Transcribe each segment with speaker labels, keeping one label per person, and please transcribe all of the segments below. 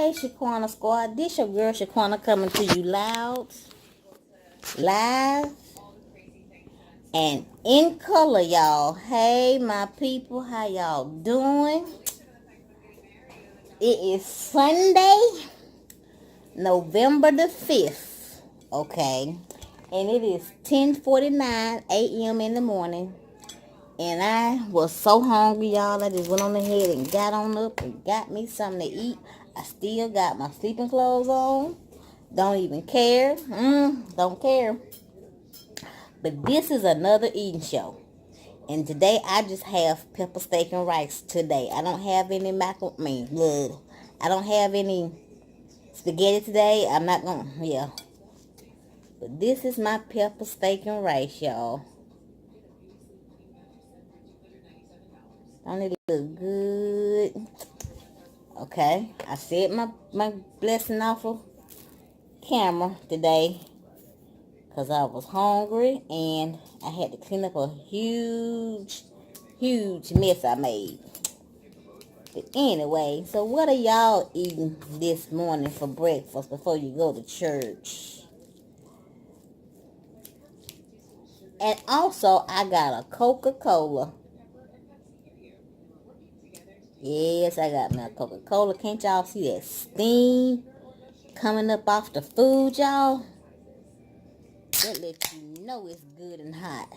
Speaker 1: Hey, Shaquana Squad. This your girl Shaquana coming to you loud, live, and in color, y'all. Hey, my people. How y'all doing? It is Sunday, November the 5th. Okay. And it is 10:49 a.m. in the morning. And I was so hungry, y'all. I just went on ahead and got on up and got me something to eat. I still got my sleeping clothes on. Don't even care. Don't care. But this is another eating show. And today I just have pepper steak and rice today. I don't have any macaroni. I don't have any spaghetti today. I'm not going to, yeah. But this is my pepper steak and rice, y'all. Don't it look good? Okay, I said my blessing off of camera today because I was hungry and I had to clean up a huge mess I made. But anyway, so what are y'all eating this morning for breakfast before you go to church? And also, I got a Coca-Cola. Yes, I got my Coca-Cola. Can't y'all see that steam coming up off the food, y'all? That lets you know it's good and hot.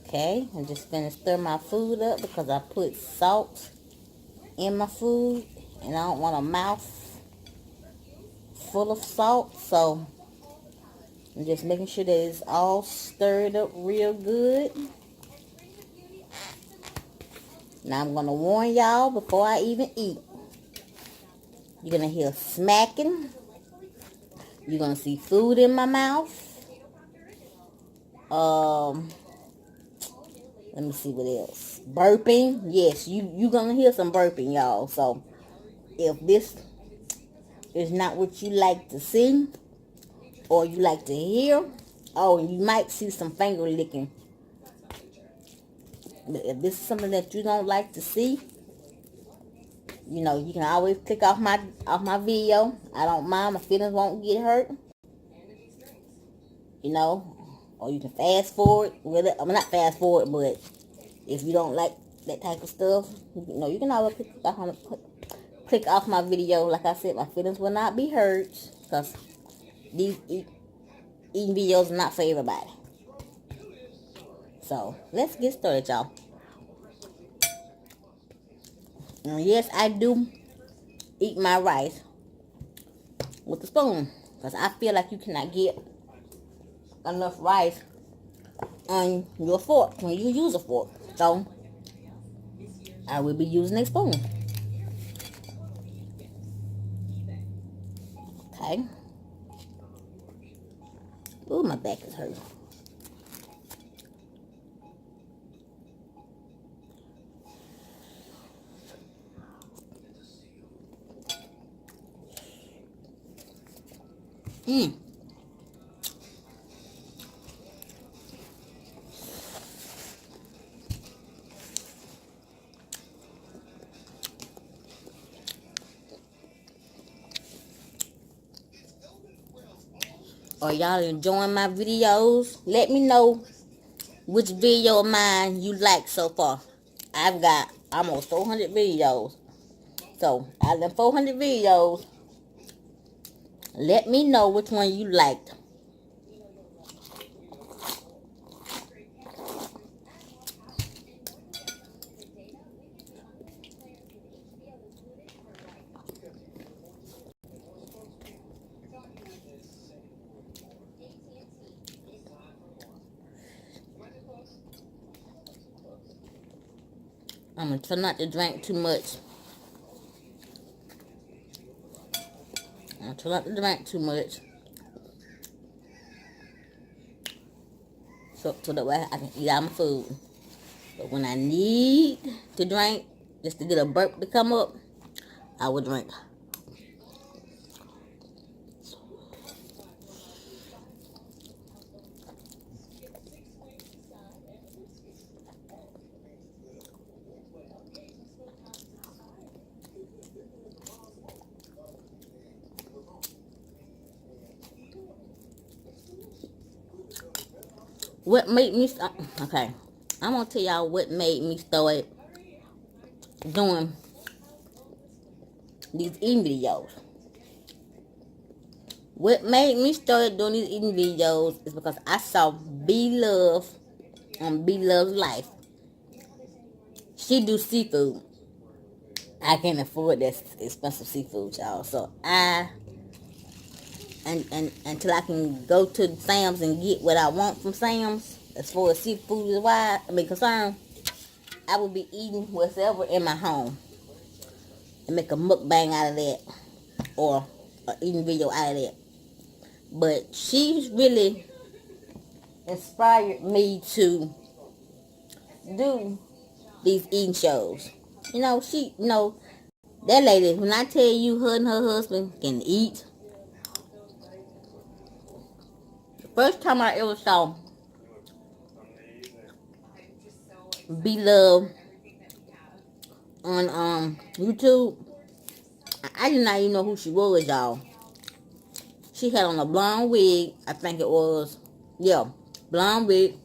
Speaker 1: Okay, I'm just gonna stir my food up because I put salt in my food and I don't want a mouth full of salt, so I'm just making sure that it's all stirred up real good. Now I'm gonna warn y'all before I even eat. You're gonna hear smacking. You're gonna see food in my mouth. Let me see what else. Burping. Yes, you're gonna hear some burping, y'all. So if this is not what you like to see or you like to hear, oh, you might see some finger licking. If this is something that you don't like to see, you know, you can always click off my video. I don't mind. My feelings won't get hurt. You know, or you can fast forward. I'm not fast forward, but if you don't like that type of stuff, you know, you can always click off my video. Like I said, my feelings will not be hurt because these eating videos are not for everybody. So let's get started, y'all. And yes, I do eat my rice with a spoon because I feel like you cannot get enough rice on your fork when you use a fork. So I will be using a spoon. Okay. Ooh, my back is hurting. Are y'all enjoying my videos? Let me know which video of mine you like so far. I've got almost 400 videos. So, out of them 400 videos, let me know which one you liked. I'm going to try not to drink too much. So that way I can eat all my food. But when I need to drink, just to get a burp to come up, I will drink. What made me start? Okay, I'm gonna tell y'all what made me start doing these eating videos. What made me start doing these eating videos is because I saw B Love on B Love's Life. She do seafood. I can't afford that expensive seafood, y'all. So until I can go to Sam's and get what I want from Sam's, as far as seafood is concerned, I will be eating whatever in my home and make a mukbang out of that or an eating video out of that. But she's really inspired me to do these eating shows. That lady, when I tell you her and her husband can eat, the first time I ever saw Be Love on YouTube, I did not even know who she was, y'all. She had on a blonde wig, I think it was, yeah, blonde wig,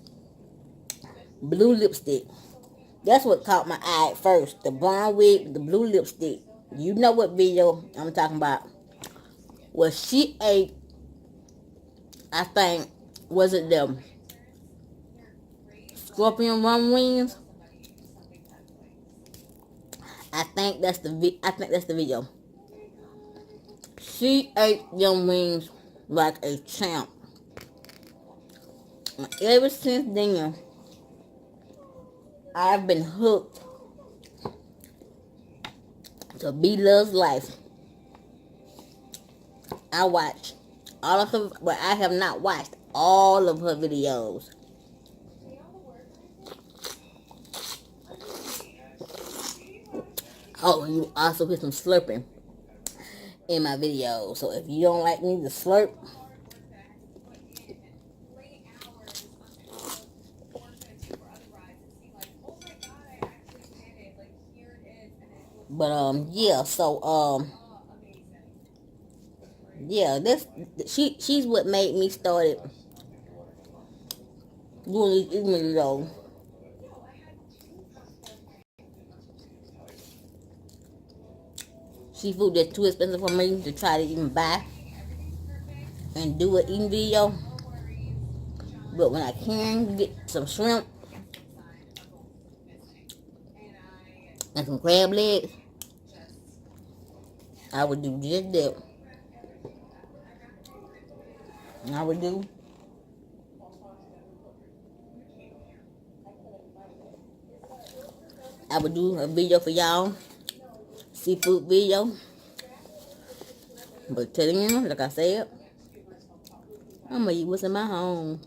Speaker 1: blue lipstick. That's what caught my eye at first. The blonde wig with the blue lipstick. You know what video I'm talking about. Well, she ate, I think, was it the scorpion rum wings? I think that's the video. She ate them wings like a champ. And ever since then, I've been hooked to B Love's Life. I watch all of her, but I have not watched all of her videos. Oh, and you also hear some slurping in my videos. So if you don't like me to slurp, but yeah, so yeah, she's what made me started doing these eating videos. Seafood that's too expensive for me to try to even buy and do an eating video. But when I can get some shrimp and some crab legs, I would do just that. And I would do a video for y'all, seafood video. But telling you, like I said, I'm gonna eat what's in my home.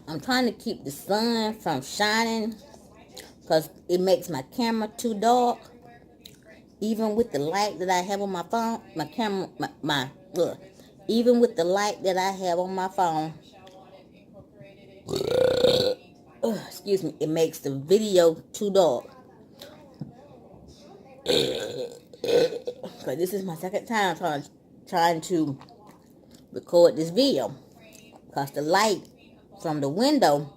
Speaker 1: I'm trying to keep the sun from shining because it makes my camera too dark. Even with the light that I have on my phone, even with the light that I have on my phone, excuse me, it makes the video too dark. But this is my second time trying to record this video because the light from the window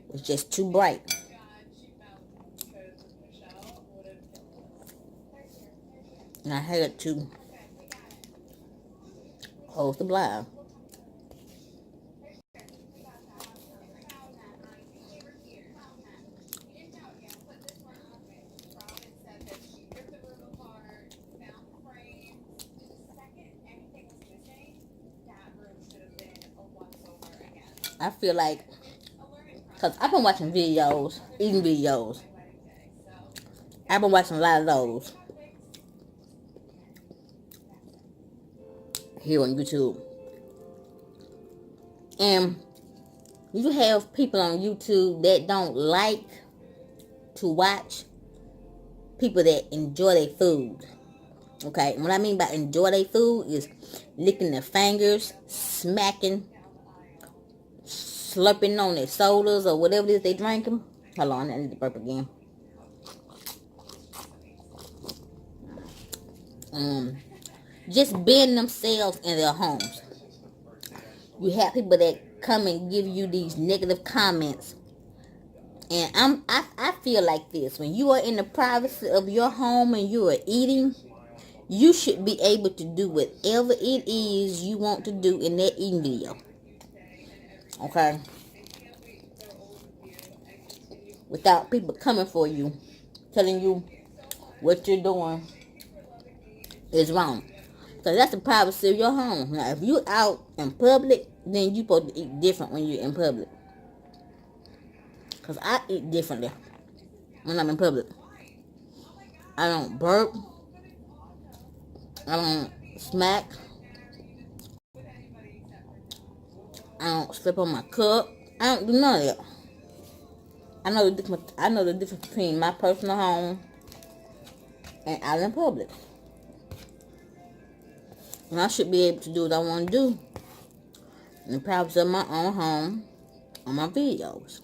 Speaker 1: was just too bright. And I had to close the blind. I feel like, because I've been watching videos, eating videos. I've been watching a lot of those here on YouTube. And you have people on YouTube that don't like to watch people that enjoy their food. Okay, what I mean by enjoy their food is licking their fingers, smacking, slurping on their sodas or whatever it is they drinking. Hold on, I need to burp again. Just being themselves in their homes. You have people that come and give you these negative comments. And I feel like this. When you are in the privacy of your home and you are eating, you should be able to do whatever it is you want to do in that eating video. Okay? Without people coming for you, telling you what you're doing is wrong. So that's the privacy of your home. Now, if you out in public, then you supposed to eat different when you're in public. Because I eat differently when I'm in public. I don't burp. I don't smack. I don't slip on my cup. I don't do none of that. I know the difference between my personal home and out in public. And I should be able to do what I want to do in the privacy of my own home on my videos.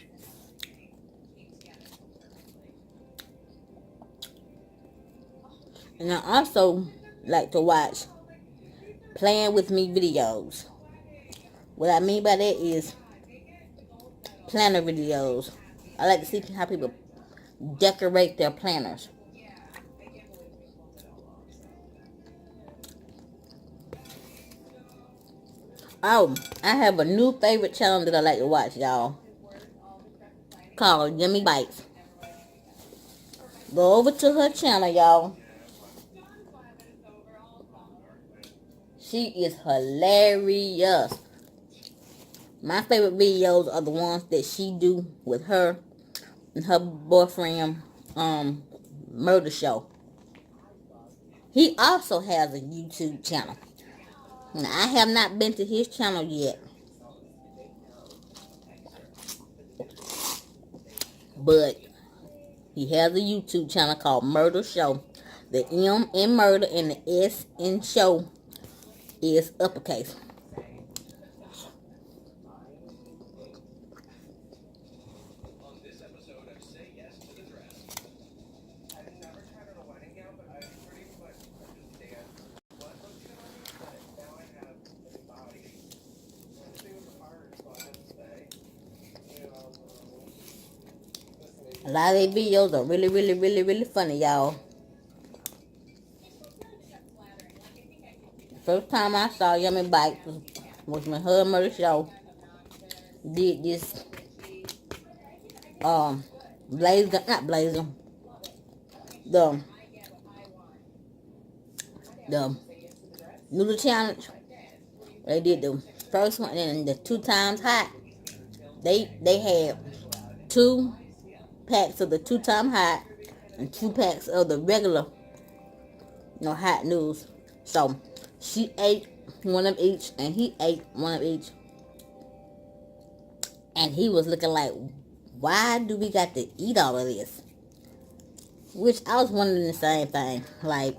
Speaker 1: And I also like to watch playing with me videos. What I mean by that is planner videos. I like to see how people decorate their planners. Oh, I have a new favorite channel that I like to watch, y'all, called Yummy Bites. Go over to her channel, y'all. She is hilarious. My favorite videos are the ones that she do with her and her boyfriend, Murder Show. He also has a YouTube channel. Now, I have not been to his channel yet, but he has a YouTube channel called Murder Show. The M in murder and the S in show is uppercase. A lot of these videos are really funny, y'all. First time I saw Yummy Bites was when her Murder Show did this not blazing, the noodle challenge. They did the first one and the 2 times hot. They had 2 packs of the 2 times hot and 2 packs of the regular, hot noodles. So she ate one of each and he ate one of each. And he was looking like, why do we got to eat all of this? Which I was wondering the same thing. Like,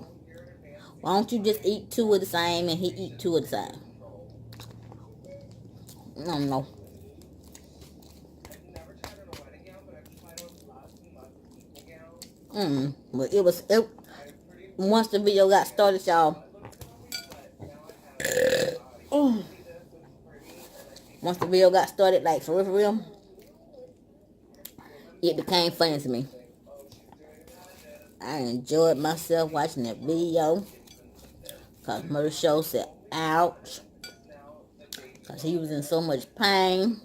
Speaker 1: why don't you just eat 2 of the same and he eat 2 of the same? I don't know. But once the video got started, y'all. Once the video got started, like for real, it became funny to me. I enjoyed myself watching that video. Cause Murder Show said, ouch. Cause he was in so much pain.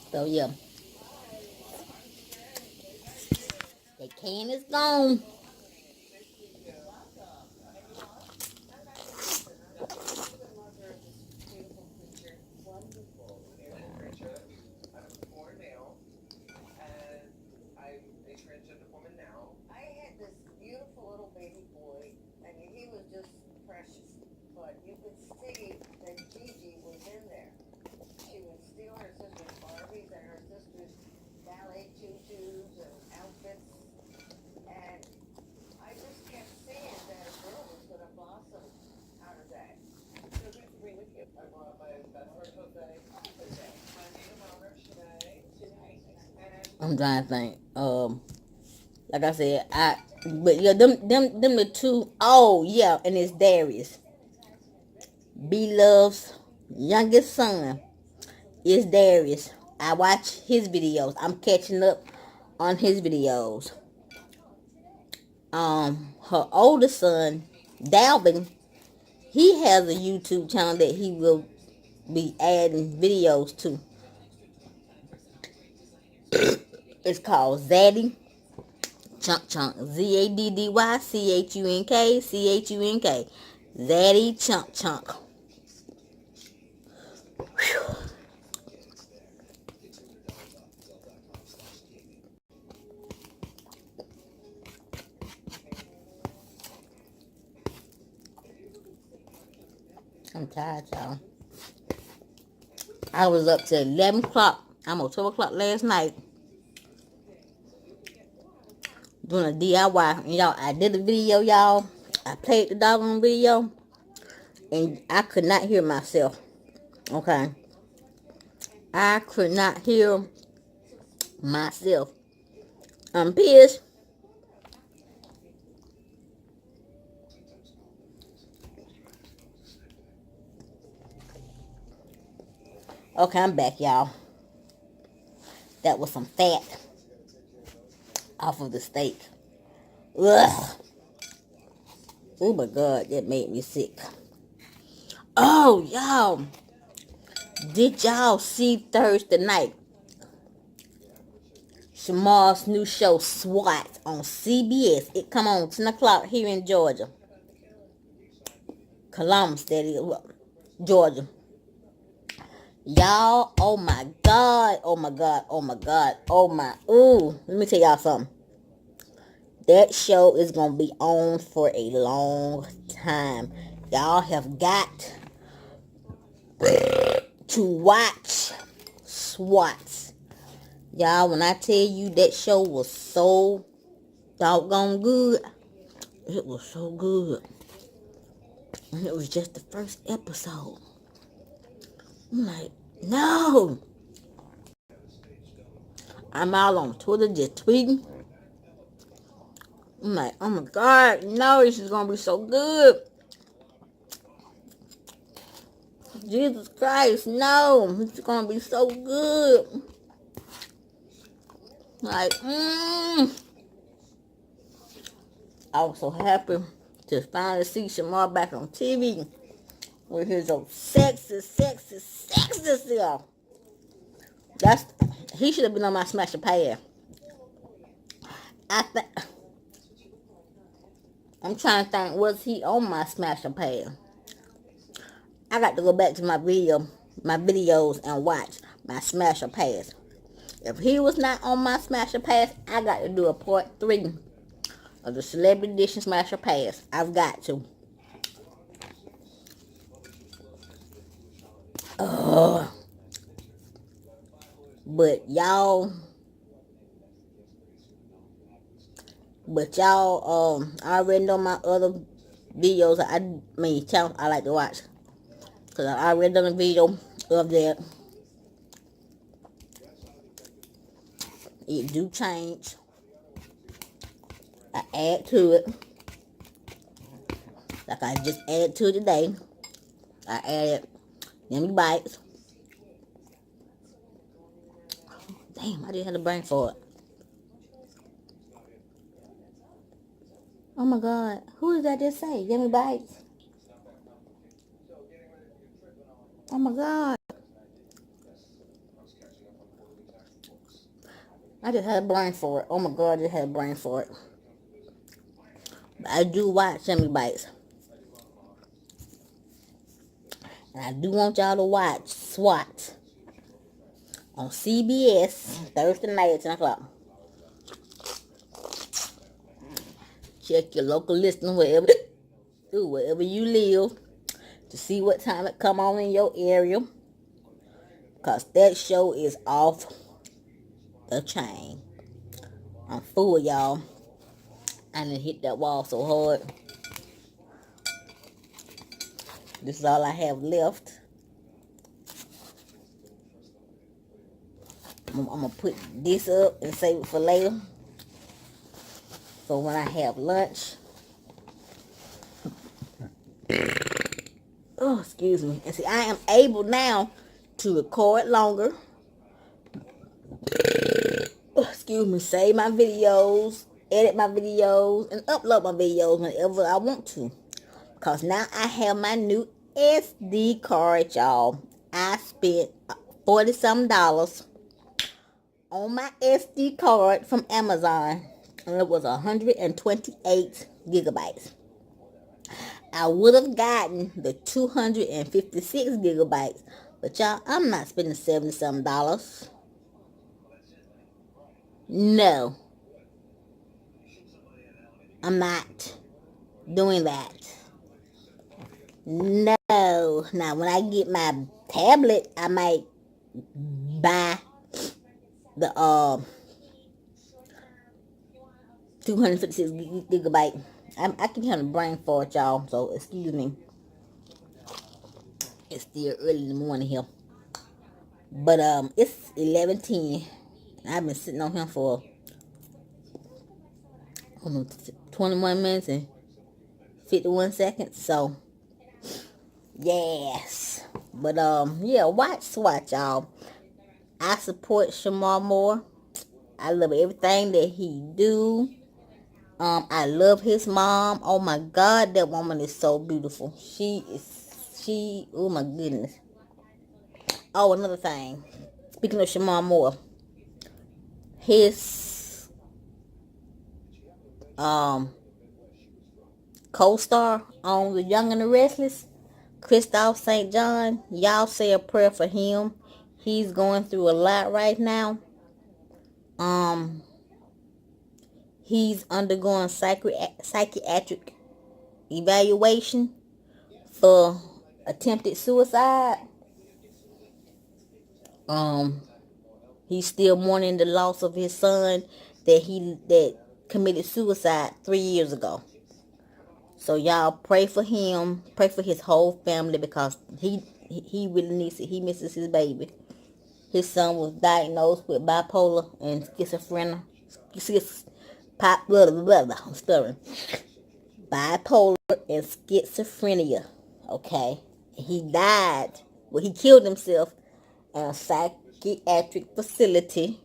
Speaker 1: So yeah. The can is gone. I'm trying to think. Like I said, but yeah, them the two. Oh yeah, and it's Darius, B Love's youngest son. Is Darius. I watch his videos. I'm catching up on his videos. Her oldest son, Dalvin, he has a YouTube channel that he will be adding videos to. It's called Zaddy Chunk Chunk. ZADDYCHUNK. Zaddy Chunk Chunk. Whew. I'm tired, y'all. I was up to 11 o'clock, almost 12 o'clock last night doing a DIY. And y'all, I did a video, y'all. I played the doggone video, and I could not hear myself. Okay. I could not hear myself. I'm pissed. Okay, I'm back, y'all. That was some fat off of the steak. Ugh. Oh my God, that made me sick. Oh, y'all. Did y'all see Thursday night? Shamar's new show, SWAT, on CBS. It come on 10 o'clock here in Georgia. Columbus, that is. Georgia. Y'all, oh my God, oh my God, oh my God, oh my, ooh. Let me tell y'all something. That show is going to be on for a long time. Y'all have got to watch SWAT. Y'all, when I tell you that show was so doggone good, it was so good. And it was just the first episode. I'm like, no. I'm all on Twitter just tweeting. I'm like, oh my God, no, this is going to be so good. Jesus Christ, no, this is going to be so good. Like, I was so happy to finally see Shamar back on TV with his old sexy self. He should have been on my Smash a Pad. I'm trying to think, was he on my Smash a Pad? I got to go back to my videos and watch my Smash a Pass. If he was not on my Smash a Pass, I got to do a part 3 of the Celebrity Edition Smash a Pass. I've got to. But y'all, I already know my other videos. Channels I like to watch. Because I already done a video of that. It do change. I add to it. Like I just added to it today. I added Yummy Bites. Damn, I didn't have the brain for it. Oh my God. Who did I just say? Yummy Bites? Oh my God. I just had a brain for it. Oh my God, I just had a brain for it. But I do watch Yummy Bites. And I do want y'all to watch SWAT on CBS Thursday night at 10 o'clock. Check your local listing wherever you live to see what time it come on in your area. Because that show is off the chain. I'm full, y'all. I done hit that wall so hard. This is all I have left. I'm gonna put this up and save it for later. So when I have lunch. Oh, excuse me. And see, I am able now to record longer. Oh, excuse me. Save my videos, edit my videos, and upload my videos whenever I want to. Because now I have my new SD card, y'all. I spent $40-some on my SD card from Amazon. And it was 128 gigabytes. I would have gotten the 256 gigabytes. But y'all, I'm not spending $70-some. No. I'm not doing that. No. Now, when I get my tablet, I might buy the 256 gigabyte. I keep having a brain fart, y'all, so excuse me. It's still early in the morning here. But it's 11:10. I've been sitting on him for 21 minutes and 51 seconds. So yes. But yeah, watch, y'all. I support Shamar Moore. I love everything that he do. I love his mom. Oh my God, that woman is so beautiful. Oh my goodness. Oh, another thing. Speaking of Shamar Moore, his co-star on The Young and the Restless, Christoph St. John, y'all say a prayer for him. He's going through a lot right now. He's undergoing psychiatric evaluation for attempted suicide. He's still mourning the loss of his son that committed suicide 3 years ago. So y'all pray for him, pray for his whole family, because he really needs it. He misses his baby. His son was diagnosed with bipolar and schizophrenia. I'm stuttering. Bipolar and schizophrenia. Okay. He died. Well, he killed himself in a psychiatric facility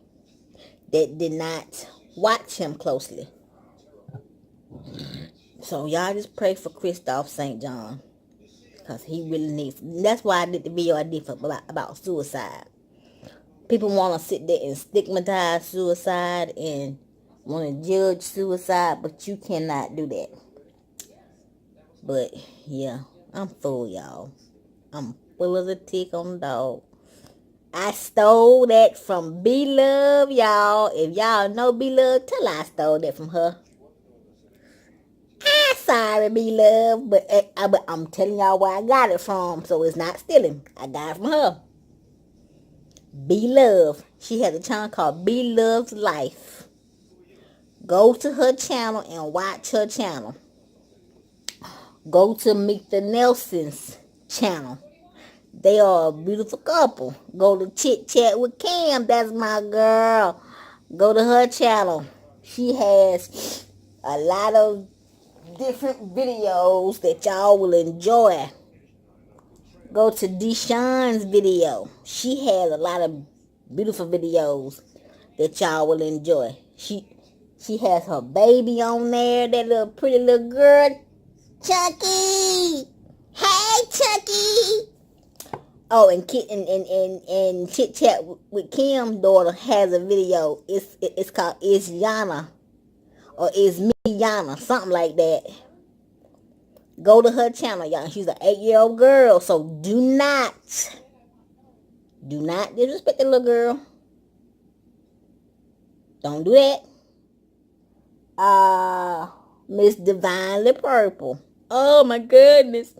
Speaker 1: that did not watch him closely. So y'all just pray for Christoph St. John, because he really needs it. That's why I did the video I did about suicide. People want to sit there and stigmatize suicide and want to judge suicide, but you cannot do that. But yeah, I'm full, y'all. I'm full of the tick on the dog. I stole that from B-Love, y'all. If y'all know B-Love, tell her I stole that from her. I'm sorry, B-Love, but I'm telling y'all where I got it from, so it's not stealing. I got it from her. B-Love. She has a channel called B-Love's Life. Go to her channel and watch her channel. Go to Meet the Nelsons channel. They are a beautiful couple. Go to Chit Chat with Cam. That's my girl. Go to her channel. She has a lot of different videos that y'all will enjoy. Go to Deshawn's video. She has a lot of beautiful videos that y'all will enjoy. She has her baby on there, that little pretty little girl, Chucky. Hey, Chucky. Oh, and Chit Chat with Kim's daughter has a video. It's called It's Yana, or It's Me Yana, something like that. Go to her channel, y'all. She's an 8-year-old girl, so do not disrespect the little girl. Don't do that. Miss Divinely Purple. Oh my goodness.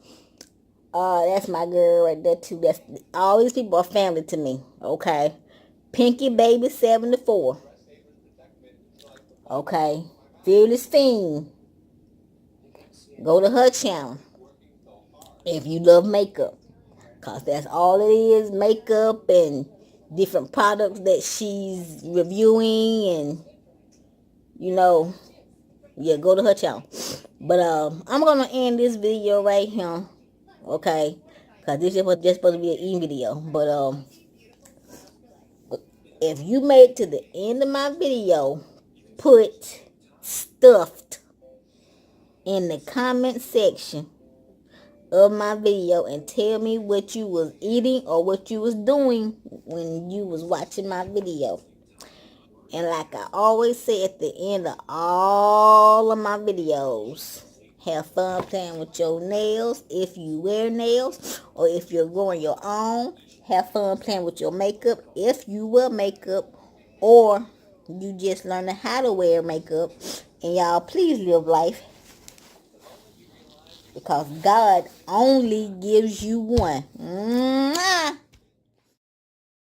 Speaker 1: That's my girl right there too. That's all these people are family to me. Okay. Pinky Baby 74. Okay. Fearless Fiend. Go to her channel if you love makeup, cause that's all it is, makeup and different products that she's reviewing, and yeah, go to her channel. But I'm gonna end this video right here, okay? Cause this is just supposed to be an e-video. But if you made it to the end of my video, put stuffed in the comment section of my video and tell me what you was eating or what you was doing when you was watching my video. And like I always say at the end of all of my videos, have fun playing with your nails if you wear nails, or if you're growing your own. Have fun playing with your makeup if you wear makeup, or you just learning how to wear makeup. And y'all, please live life, because God only gives you one. Mwah!